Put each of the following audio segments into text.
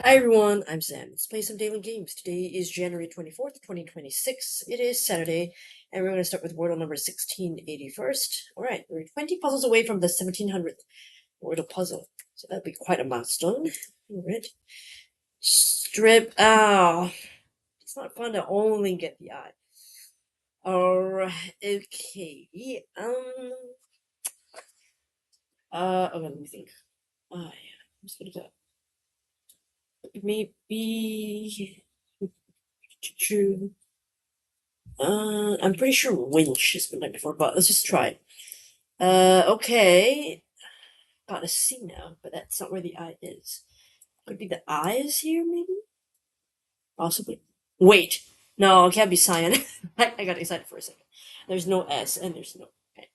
Hi everyone, I'm Sam. Let's play some daily games. Today is January 24th, 2026. It is Saturday, and we're going to start with Wordle number 1681st. Alright, we're 20 puzzles away from the 1700th Wordle puzzle, so that'll be quite a milestone. Alright. Strip. Oh, it's not fun to only get the eye. Alright, okay. Okay, let me think. Yeah. I'm just gonna go. Maybe. True. I'm pretty sure winch has been done before, but let's just try it. Okay. Got a C now, but that's not where the I is. Could be the eyes here, maybe? Possibly. Wait. No, it can't be cyan. I got excited for a second. There's no S and there's no okay.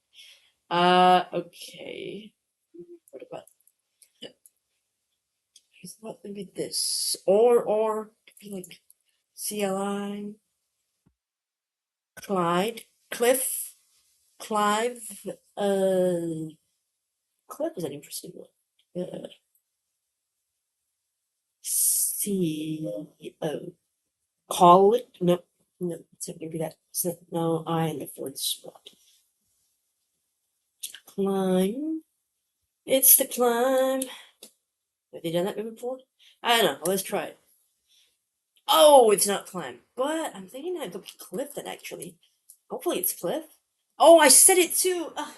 Okay. What about it's not maybe this. Or could be like CLI. Clyde. Cliff. Clive. Cliff is an interesting one. C O. Call it? No, no, it's not gonna be that. So, no, I in the fourth spot. Climb. It's the climb. Have they done that before? I don't know. Let's try it. Oh, it's not climb. But I'm thinking that it could be cliff then, actually. Hopefully it's cliff. Oh, I said it too! Ugh.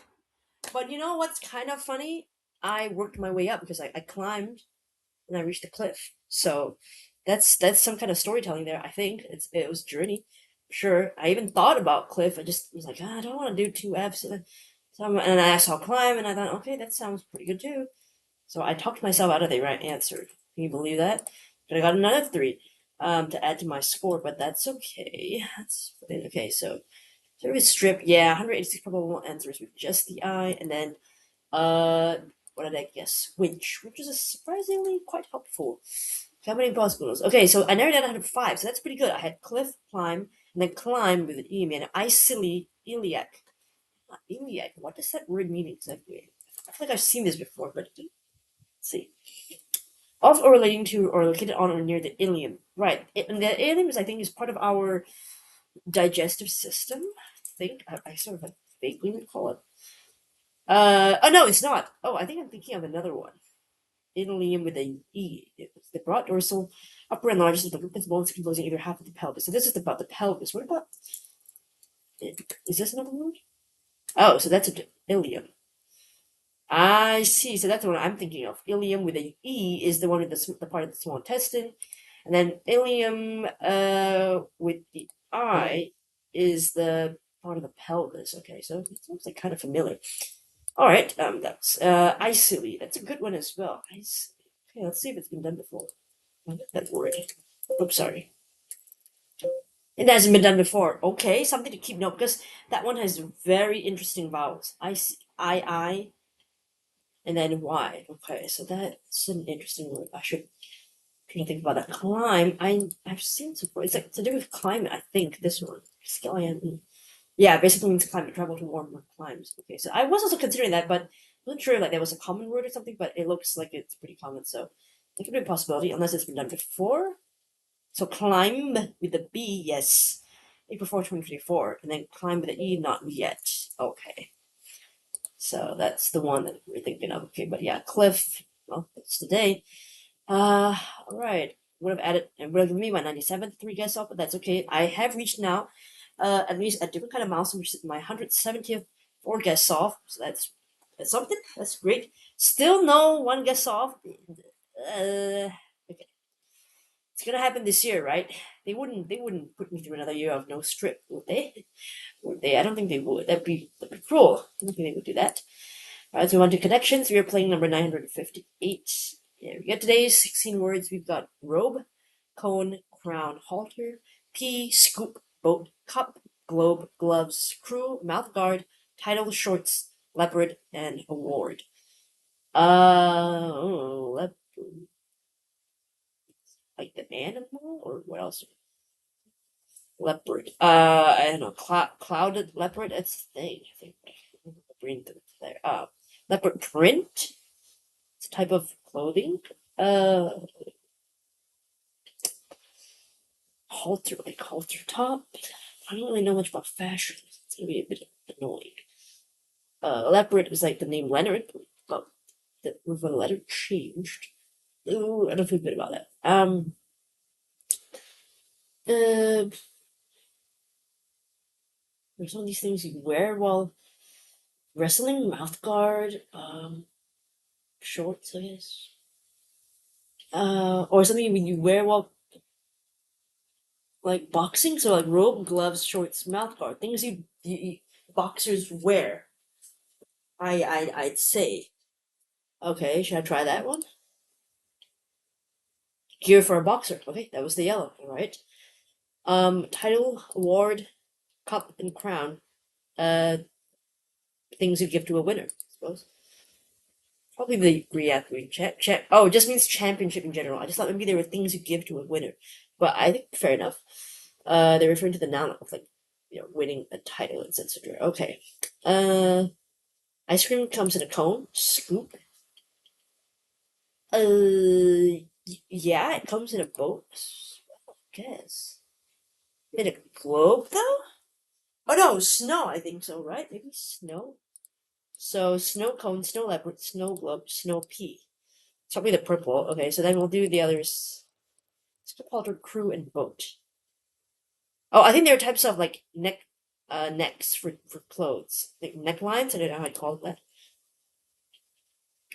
But you know what's kind of funny? I worked my way up because I climbed and I reached the cliff. So that's some kind of storytelling there. I think it was a journey. Sure, I even thought about cliff. I just was like, I don't want to do two Fs. And I saw climb, and I thought, okay, that sounds pretty good too. So I talked myself out of the right answer. Can you believe that? But I got another three to add to my score, but that's okay. That's okay. So service strip, yeah, 186 probable answers with just the I, and then what did I guess? Which is surprisingly quite helpful. How many possibles? Okay, so I narrowed down to 5, so that's pretty good. I had cliff, climb, and then climb with an E, man. Iliac. Not iliac. What does that word mean exactly? I feel like I've seen this before, but let's see. Of or relating to or located on or near the ilium. Right. And the ilium is, I think, is part of our digestive system. I think. I sort of like vaguely recall it. Oh no, it's not. Oh, I think I'm thinking of another one. Ilium with a E. It's the broad dorsal, upper and largest of the group of bones composing either half of the pelvis. So this is about the pelvis. What about? Is this another word? Oh, so that's a ilium. I see. So that's the one I'm thinking of. Ilium with a E is the one with the part of the small intestine, and then ilium with the I is the part of the pelvis. Okay, so it looks like kind of familiar. All right, that's icily. That's a good one as well. Ice. Okay, let's see if it's been done before. That word. Oops, sorry. It hasn't been done before. Okay, something to keep note because that one has very interesting vowels. I, and then Y. Okay, so that's an interesting word. I should try to think about that. Climb. I've seen some. It's like to do with climate. I think this one. Scallion. Yeah, basically means climate travel to warmer climes. Okay, so I was also considering that, but I wasn't sure like there was a common word or something. But it looks like it's pretty common, so it could be a possibility unless it's been done before. So climb with the B, yes. April 4, 2024. And then climb with the E, not yet. Okay. So that's the one that we're thinking of. Okay, but yeah, cliff. Well, it's today. All right. Would have added, and would have given me my 97th 3 guess off, but that's okay. I have reached now, at least a different kind of milestone, which is my 170th 4 guess off. So that's something. That's great. Still no 1 guess off. Okay. It's gonna happen this year, right? They wouldn't put me through another year of no strip, would they? Would they? I don't think they would. That'd be cruel. I don't think they would do that. Alright, so we on to connections. We are playing number 958. Yeah, we got today's 16 words. We've got robe, cone, crown, halter, pea, scoop, boat, cup, globe, gloves, crew, mouth guard, title, shorts, leopard, and award. Leopard. Like the animal, or what else? Leopard. I don't know. Clouded leopard. That's the thing. I think. Brain there. Leopard print. It's a type of clothing. Uh, halter, like halter top. I don't really know much about fashion. It's gonna be a bit annoying. Leopard is like the name Leonard, but with a letter changed. Ooh, I don't feel good about that. Uh, there's all these things you wear while wrestling, mouth guard, shorts, I guess. Or something you wear while like boxing, so like robe, gloves, shorts, mouth guard, things you boxers wear. I'd say. Okay, should I try that one? Gear for a boxer. Okay, that was the yellow. All right. Title, award, cup, and crown. Uh, things you give to a winner, I suppose. Probably the reathlete. Oh, it just means championship in general. I just thought maybe there were things you give to a winner, but I think fair enough. They're referring to the noun of like, winning a title, etc. Okay. Ice cream comes in a cone, scoop. Yeah, it comes in a boat. I guess. In a globe though? Oh no, snow. I think so, right? Maybe snow. So snow cone, snow leopard, snow globe, snow pea. It's probably the purple. Okay, so then we'll do the others. Skip halter, crew, and boat. Oh, I think there are types of like necks for clothes, like necklines. I don't know how you call that.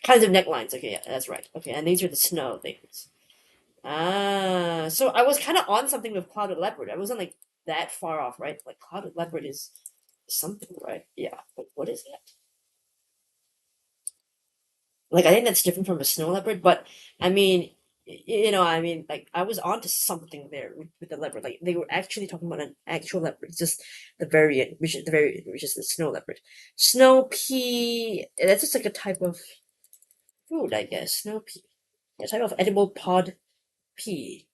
Kinds of necklines. Okay, yeah, that's right. Okay, and these are the snow things. Ah, so I was kind of on something with clouded leopard. I wasn't like that far off, right? Like clouded leopard is something, right? Yeah, but what is that? Like I think that's different from a snow leopard, but I mean, I mean, like I was onto something there with the leopard. Like they were actually talking about an actual leopard. It's just the variant, which is the snow leopard. Snow pea. That's just like a type of food, I guess. Snow pea. A type of edible pod pea.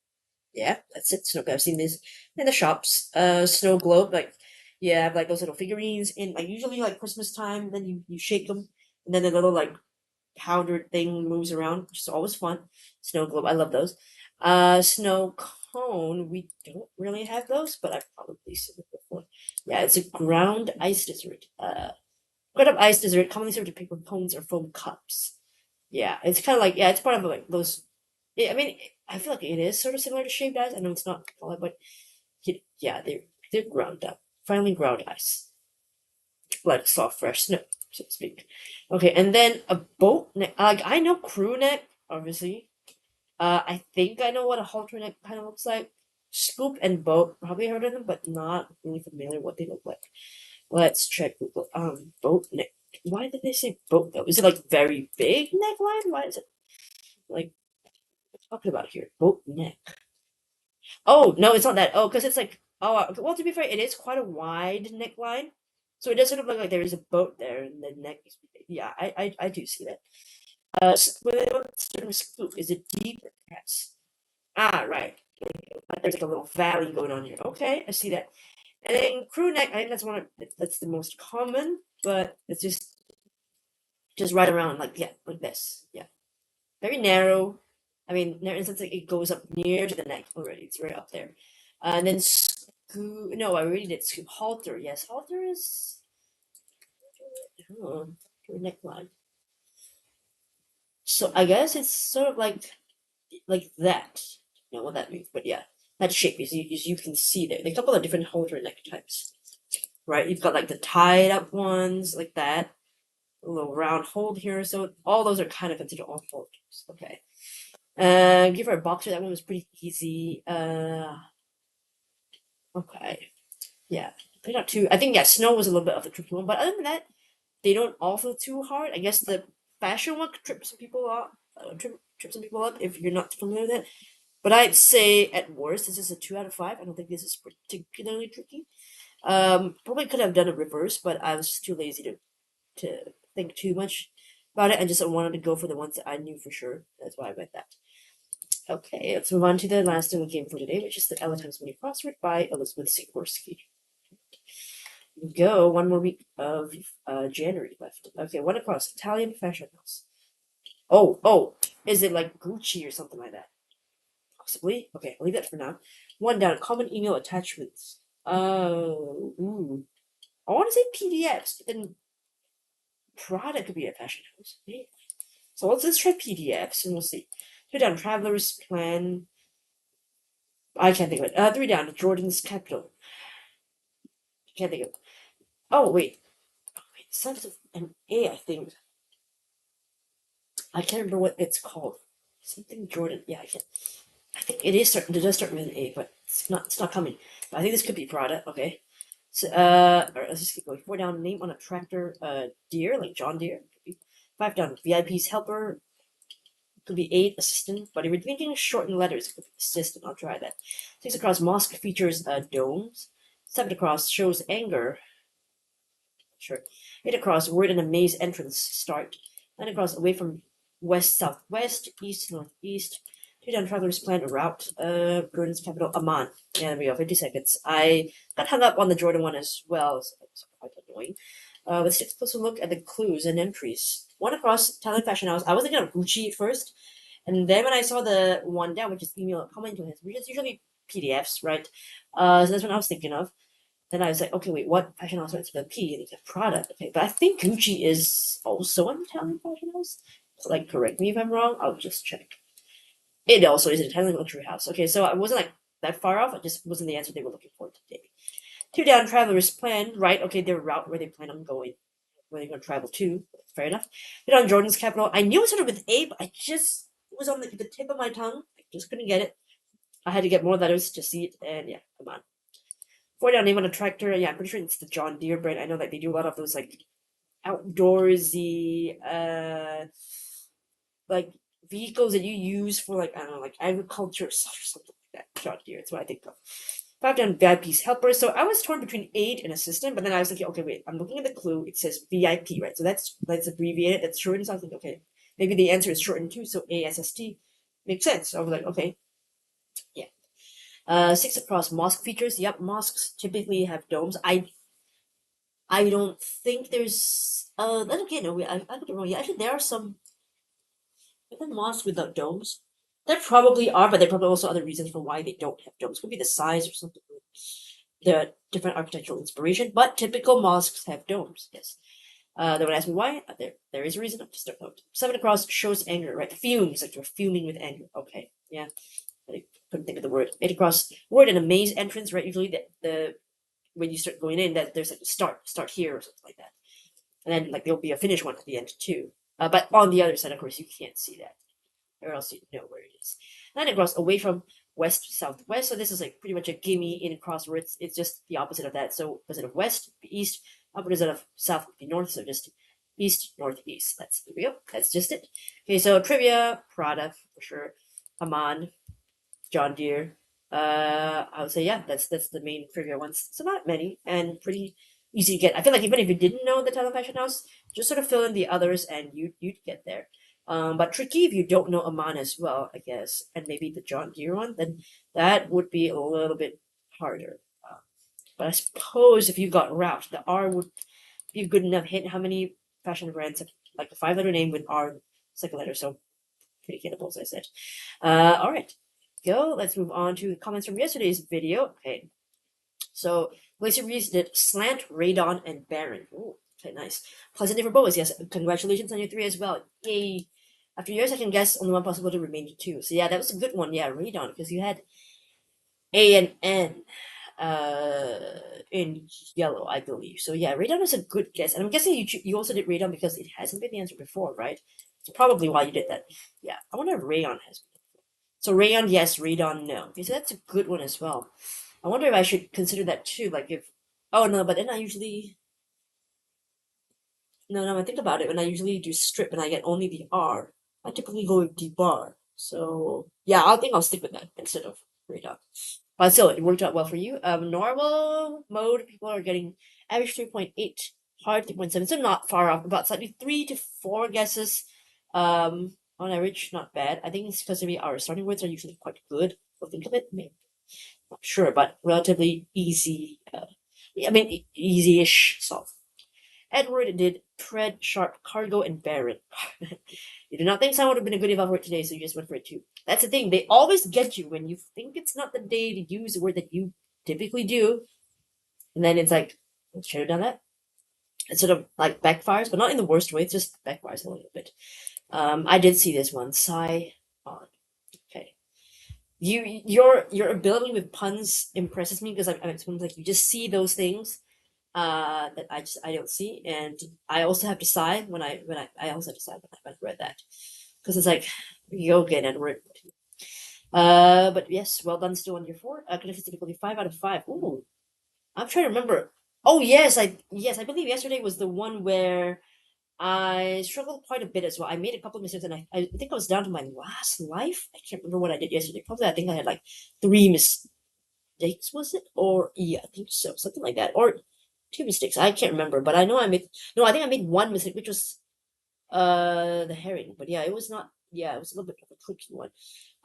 Yeah, that's it. Snow. I've seen this in the shops. Snow globe. Like, yeah, I have like those little figurines in like usually like Christmas time. Then you shake them, and then the little like powdered thing moves around, which is always fun. Snow globe, I love those. Snow cone, we don't really have those, but I've probably seen it before. Yeah, it's a ground ice dessert. Ground up ice dessert, commonly served in paper cones or foam cups. Yeah, it's kind of like, yeah, it's part of like those. I mean, I feel like it is sort of similar to shaved ice. I know it's not, but yeah, they're ground up, finely ground ice, like soft fresh snow, so to speak. Okay, and then a boat neck. Like I know crew neck, obviously. I think I know what a halter neck kind of looks like. Scoop and boat, probably heard of them, but not really familiar what they look like. Let's check Google. Boat neck. Why did they say boat though? Is it like very big neckline? Why is it like talking about here? Boat neck. Oh no, it's not that. Oh, because it's like well, to be fair, it is quite a wide neckline, so it does sort of look like there is a boat there, and the neck is yeah, I do see that. Scoop is it deep? Yes. Ah, right. Like, there's like a little valley going on here. Okay, I see that. And then crew neck, I think that's the most common, but it's just right around like yeah, like this. Yeah, very narrow. I mean, in a sense like it goes up near to the neck already. It's right up there. And then scoop. No, I already did scoop. Halter. Yes, halter is. Oh, neckline. So I guess it's sort of like that. I don't know what that means, but yeah, that shape is you can see there. There's a couple of different halter neck types, right? You've got like the tied up ones, like that, a little round hold here. So all those are kind of considered all halters. Okay. Give her a boxer. That one was pretty easy. Okay. Yeah. They're not too. I think yeah, snow was a little bit of the tricky one, but other than that, they don't all feel too hard. I guess the fashion one could trip some people up. Trip some people up if you're not familiar with it. But I'd say at worst, this is a 2 out of 5. I don't think this is particularly tricky. Probably could have done a reverse, but I was too lazy to think too much about it. I just wanted to go for the ones that I knew for sure. That's why I went that. Okay, let's move on to the last little game for today, which is the Ella Times Mini Crossword by Elizabeth Sikorsky. Go, one more week of January left. Okay, one across. Italian fashion house. Oh, is it like Gucci or something like that? Possibly. Okay, I'll leave that for now. One down. Common email attachments. Ooh. I want to say PDFs, but then product could be a fashion house. Maybe. So let's try PDFs and we'll see. Two down. Traveler's plan. I can't think of it. Three down. Jordan's capital. Can't think of it. Oh, wait. Starts with an A, I think. I can't remember what it's called. Something Jordan. Yeah, I can't. I think it is starting. It does start with an A, but it's not. It's not coming. But I think this could be Prada. Okay. So all right, let's just keep going. Four down. Name on a tractor. Deere, like John Deere. Five down. VIP's helper. Could be eight. Assistant. But if you're thinking shortened letters, could be assistant. I'll try that. Six across. Mosque features domes. Seven across shows anger. Sure. Eight across. Word and a maze entrance start. Nine across. Away from west southwest. East northeast. Two down. Travelers plan a route. Jordan's capital. Amman. Yeah, there we go. 50 seconds. I got hung up on the Jordan one as well. So it's quite annoying. Let's take a closer look at the clues and entries. One across Talent Fashion House. I was thinking of Gucci at first. And then when I saw the one down, which is email comment to his, which is usually PDFs, right? So that's what I was thinking of. Then I was like, okay, wait, what fashion house starts with a P? And it's a product. Okay, but I think Gucci is also an Italian fashion house. So, like, correct me if I'm wrong. I'll just check. It also is an Italian luxury house. Okay, so I wasn't like that far off. It just wasn't the answer they were looking for today. Two down, travelers plan, right? Okay, their route where they plan on going, where they're going to travel to. Fair enough. Two down, Jordan's capital. I knew it started with A, but I just it was on the tip of my tongue. I just couldn't get it. I had to get more letters to see it, and yeah, come on. Four down, name on a tractor. Yeah, I'm pretty sure it's the John Deere brand. I know that they do a lot of those like outdoorsy, like vehicles that you use for like I don't know, like agriculture or something like that. John Deere. That's what I think of. Five down, VIP's helper. So I was torn between aide and assistant, but then I was thinking, okay, wait, I'm looking at the clue. It says VIP, right? So that's abbreviated. That's shortened. So I was thinking, okay, maybe the answer is shortened too. So ASST makes sense. So I was like, okay, yeah. Six across mosque features. Yep, mosques typically have domes. I don't think there's then again no I could be wrong. Yeah, actually there are some mosques without domes. There probably are, but there are probably also other reasons for why they don't have domes. Could be the size or something. The different architectural inspiration, but typical mosques have domes. Yes. They would ask me why. There is a reason. I just don't know. Seven across shows anger, right? Fumes, like you're fuming with anger. Okay, yeah. I couldn't think of the word. Eight across word and a maze entrance, right? Usually the when you start going in, that there's like a start here or something like that, and then like there'll be a finish one at the end too. But on the other side, of course, you can't see that, or else you know where it is. Nine across away from west southwest. So this is like pretty much a gimme in across where it's just the opposite of that. So opposite of west would be east, opposite of south would be north. So just east northeast. There we go. That's just it. Okay, so trivia, Prada for sure, Amman, John Deere. I would say yeah, that's the main trivia ones. So not many and pretty easy to get. I feel like even if you didn't know the Thailand Fashion House, just sort of fill in the others and you'd get there. But tricky if you don't know Amman as well, I guess, and maybe the John Deere one, then that would be a little bit harder. But I suppose if you got Route, the R would be a good enough hint. How many fashion brands have like a five-letter name with R second letter? So pretty gettable, as I said. All right, go. Let's move on to the comments from yesterday's video. Okay, so Glacier Reese did Slant, Radon, and Baron. Ooh, okay, nice. Pleasant Day for Boas. Yes, congratulations on your three as well. Yay. After years, I can guess only one possibility remained two. So yeah, that was a good one. Yeah, Radon, because you had A and N in yellow, I believe. So yeah, Radon is a good guess. And I'm guessing you also did Radon because it hasn't been the answer before, right? So probably why you did that. Yeah, I wonder if Rayon has been. So Rayon, yes. Radon, no. Okay, so that's a good one as well. I wonder if I should consider that too. Like if, oh no, but then I usually, no, I think about it. When I usually do strip and I get only the R, I typically go with the bar. So yeah, I think I'll stick with that instead of Radon. But still, it worked out well for you. Normal mode, people are getting average 3.8, hard 3.7, so not far off. About slightly 3 to 4 guesses. On average, not bad. I think it's because maybe our starting words are usually quite good. So think of it, maybe not sure, but relatively easy. I mean, easy-ish solve. Edward did tread, sharp, cargo, and barren. You did not think someone would have been a good eval for it today, so you just went for it too. That's the thing. They always get you when you think it's not the day to use the word that you typically do. And then it's like, should have done that. It sort of like backfires, but not in the worst way. It just backfires a little bit. I did see this one. Sigh on. Okay. Your ability with puns impresses me because I'm like you just see those things that I don't see, and I also have to sigh when I also have to sigh when I read that because it's like you get Edward. But yes, well done still on your 4. Connected difficulty 5 out of 5. Ooh, I'm trying to remember. Oh yes, I believe yesterday was the one where I struggled quite a bit as well. I made a couple of mistakes, and I think I was down to my last life. I can't remember what I did yesterday. Probably I think I had like 3 mistakes, was it? Or yeah, I think so, something like that. Or 2 mistakes. I can't remember, but I know I made no. I think I made 1 mistake, which was the herring. But yeah, it was not. Yeah, it was a little bit of a tricky one.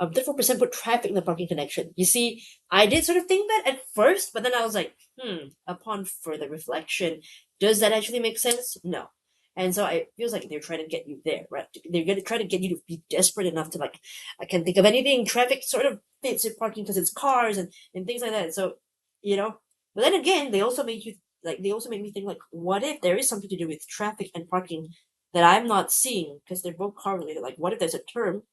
34% put traffic in the parking connection. You see, I did sort of think that at first, but then I was like, upon further reflection, does that actually make sense? No. And so it feels like they're trying to get you there, right? They're going to try to get you to be desperate enough to like, I can't think of anything. Traffic sort of fits in parking because it's cars and things like that. So, you know, but then again, they also made you like, they also made me think like, what if there is something to do with traffic and parking that I'm not seeing because they're both correlated? Like, what if there's a term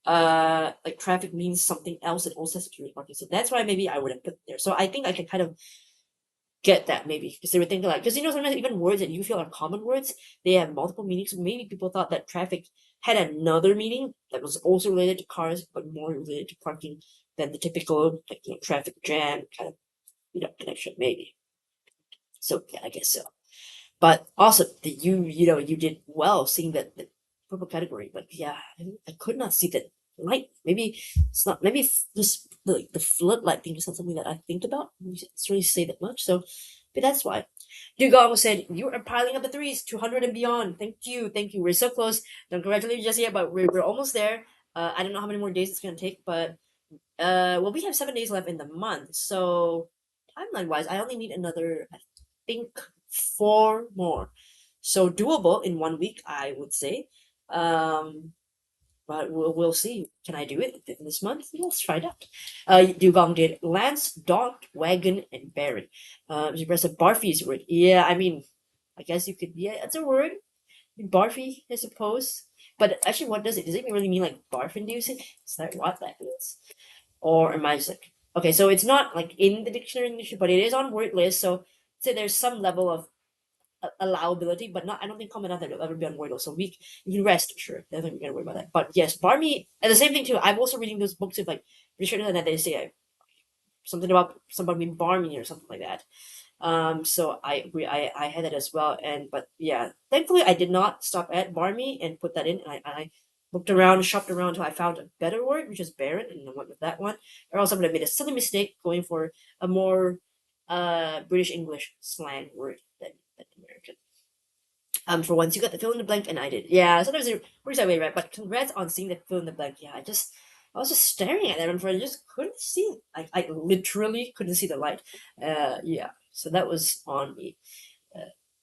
like traffic means something else that also has to do with parking, so that's why maybe I would have put there. So I think I can kind of get that maybe because they were thinking like, because sometimes even words that you feel are common words, they have multiple meanings. So maybe people thought that traffic had another meaning that was also related to cars but more related to parking than the typical like traffic jam kind of connection maybe. So yeah, I guess so. But also, you did well seeing that the purple category. But yeah, I could not see that light. Maybe it's not. Maybe this the floodlight thing is not something that I think about. It's really say that much. So, but that's why. Dugong said you are piling up the 3s, 200 and beyond. Thank you, thank you. We're so close. Don't congratulate you just yet, but we're almost there. I don't know how many more days it's gonna take, but well, we have 7 days left in the month. So timeline wise, I only need another, I think, 4 more. So doable in 1 week, I would say. But we'll see. Can I do it this month? Let's try it out. Dugong did Lance, Dot, Wagon, and Baron. She pressed a Barfy's word. Yeah, I mean, I guess you could. Yeah, it's a word. Barfy, I suppose. But actually, what does it? Does it really mean like barf inducing? Is that what that means? Or am I just like, okay, so it's not like in the dictionary, but it is on word list. So say there's some level of allowability, but not. I don't think common enough that it'll ever be on Wordle. So you can rest, sure. I don't think we're gonna worry about that. But yes, Barmy, and the same thing too. I'm also reading those books of like Richard and that they say something about somebody being barmy or something like that. So I agree. I had that as well. And but yeah, thankfully I did not stop at barmy and put that in. And I looked around, shopped around until I found a better word, which is Baron, and I went with that one. Or else I would have made a silly mistake going for a more British English slang word than American. For once you got the fill in the blank and I did. Yeah, sometimes it works that way, right? But congrats on seeing the fill in the blank. Yeah, I was just staring at them and I just couldn't see. I literally couldn't see the light. Yeah. So that was on me.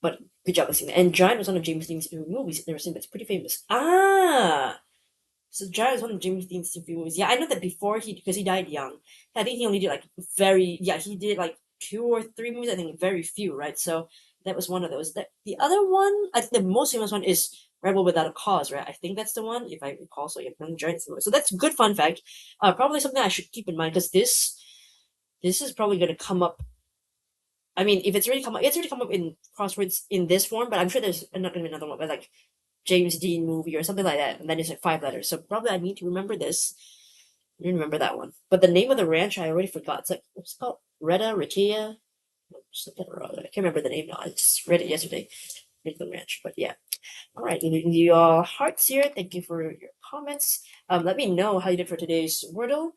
But good job with seeing that. And Giant was one of James Dean's movies I've never seen, but it's pretty famous. Ah, so Giant was one of James Dean's movies. Yeah, I know that before because he died young. I think he only did like he did like 2 or 3 movies. I think very few, right? So that was one of those. That the other one, I think the most famous one is Rebel Without a Cause, right? I think that's the one, if I recall. So yeah, Giant. So that's a good fun fact. Probably something I should keep in mind because this is probably going to come up. I mean, if it's already come up in crosswords in this form, but I'm sure there's not going to be another one, but like James Dean movie or something like that, and then it's like 5 letters. So probably I need to remember this. I didn't remember that one. But the name of the ranch I already forgot. It's like what's it called? Retta, Ratia? Something or other. I can't remember the name now. I just read it yesterday. The ranch. But yeah. Alright, you all hearts here. Thank you for your comments. Let me know how you did for today's Wordle.